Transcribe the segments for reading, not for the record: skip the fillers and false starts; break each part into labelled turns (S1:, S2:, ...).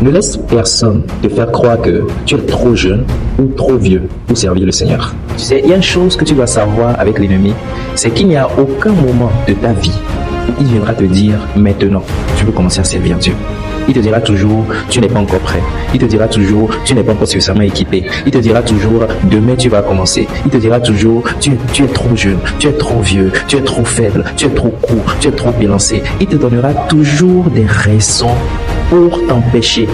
S1: Ne laisse personne te faire croire que tu es trop jeune ou trop vieux pour servir le Seigneur. Tu sais, il y a une chose que tu dois savoir avec l'ennemi, c'est qu'il n'y a aucun moment de ta vie où il viendra te dire maintenant, tu peux commencer à servir Dieu. Il te dira toujours, tu n'es pas encore prêt. Il te dira toujours, tu n'es pas encore suffisamment équipé. Il te dira toujours, demain tu vas commencer. Il te dira toujours, tu es trop jeune, tu es trop vieux, tu es trop faible, tu es trop court, tu es trop élancé. Il te donnera toujours des raisons pour t'empêcher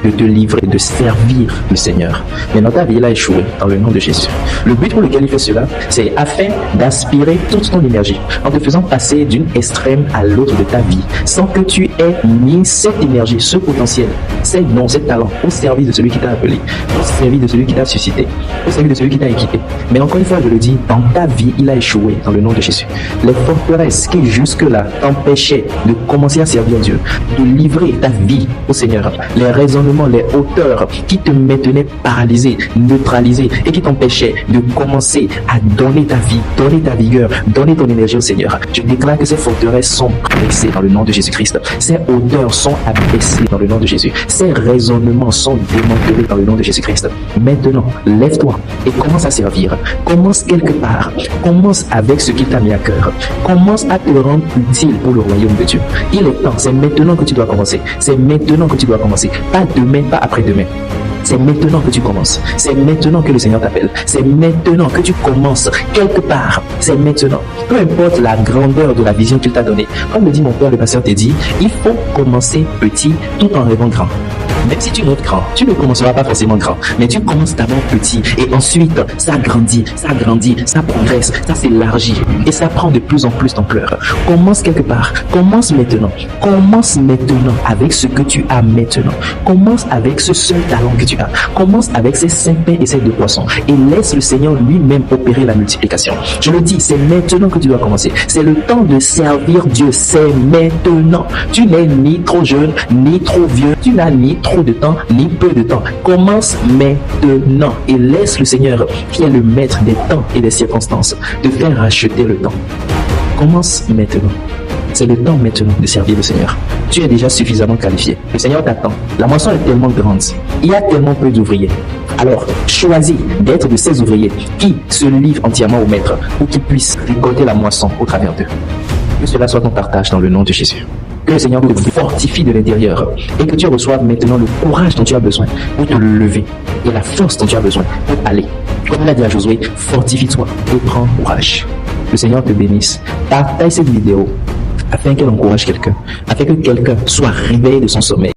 S1: de te livrer, de servir le Seigneur. Mais dans ta vie, il a échoué dans le nom de Jésus. Le but pour lequel il fait cela, c'est afin d'aspirer toute ton énergie en te faisant passer d'une extrême à l'autre de ta vie sans que tu aies mis cette énergie, ce potentiel, ces dons, ces talents au service de celui qui t'a appelé, au service de celui qui t'a suscité, au service de celui qui t'a équipé. Mais encore une fois, je le dis, dans ta vie, il a échoué dans le nom de Jésus. Les forteresses qui jusque-là t'empêchaient de commencer à servir Dieu, de livrer ta vie au Seigneur, les raisonnements, les hauteurs qui te maintenaient paralysé, neutralisé et qui t'empêchaient de commencer à donner ta vie, donner ta vigueur, donner ton énergie au Seigneur. Je déclare que ces forteresses sont abaissées dans le nom de Jésus-Christ. Ces hauteurs sont abaissées dans le nom de Jésus. Ces raisonnements sont démantelés dans le nom de Jésus-Christ. Maintenant, lève-toi et commence à servir. Commence quelque part. Commence avec ce qui t'a mis à cœur. Commence à te rendre utile pour le royaume de Dieu. Il est temps, c'est maintenant que tu dois commencer. C'est maintenant que tu dois commencer. Pas demain, pas après-demain. C'est maintenant que tu commences. C'est maintenant que le Seigneur t'appelle. C'est maintenant que tu commences quelque part. C'est maintenant. Peu importe la grandeur de la vision qu'il t'a donnée. Comme le dit mon père, le pasteur t'a dit, il faut commencer petit tout en rêvant grand. Même si tu rêves grand, tu ne commenceras pas forcément grand, mais tu commences d'abord petit et ensuite ça grandit, ça progresse, ça s'élargit et ça prend de plus en plus d'ampleur. Commence quelque part, commence maintenant avec ce que tu as maintenant. Commence avec ce seul talent que tu as. Commence avec ces 5 pains et ces 2 poissons et laisse le Seigneur lui-même opérer la multiplication. Je le dis, c'est maintenant que tu dois commencer. C'est le temps de servir Dieu, c'est maintenant. Tu n'es ni trop jeune, ni trop vieux, tu n'as ni trop de temps, ni peu de temps. Commence maintenant et laisse le Seigneur, qui est le maître des temps et des circonstances, te faire racheter le temps. Commence maintenant. C'est le temps maintenant de servir le Seigneur. Tu es déjà suffisamment qualifié. Le Seigneur t'attend. La moisson est tellement grande. Il y a tellement peu d'ouvriers. Alors, choisis d'être de ces ouvriers qui se livrent entièrement au maître pour qu'ils puissent récolter la moisson au travers d'eux. Que cela soit ton partage dans le nom de Jésus. Que le Seigneur te fortifie de l'intérieur et que tu reçoives maintenant le courage dont tu as besoin pour te lever et la force dont tu as besoin pour aller. Comme il a dit à Josué, fortifie-toi et prends courage. Le Seigneur te bénisse. Partage cette vidéo afin qu'elle encourage quelqu'un, afin que quelqu'un soit réveillé de son sommeil.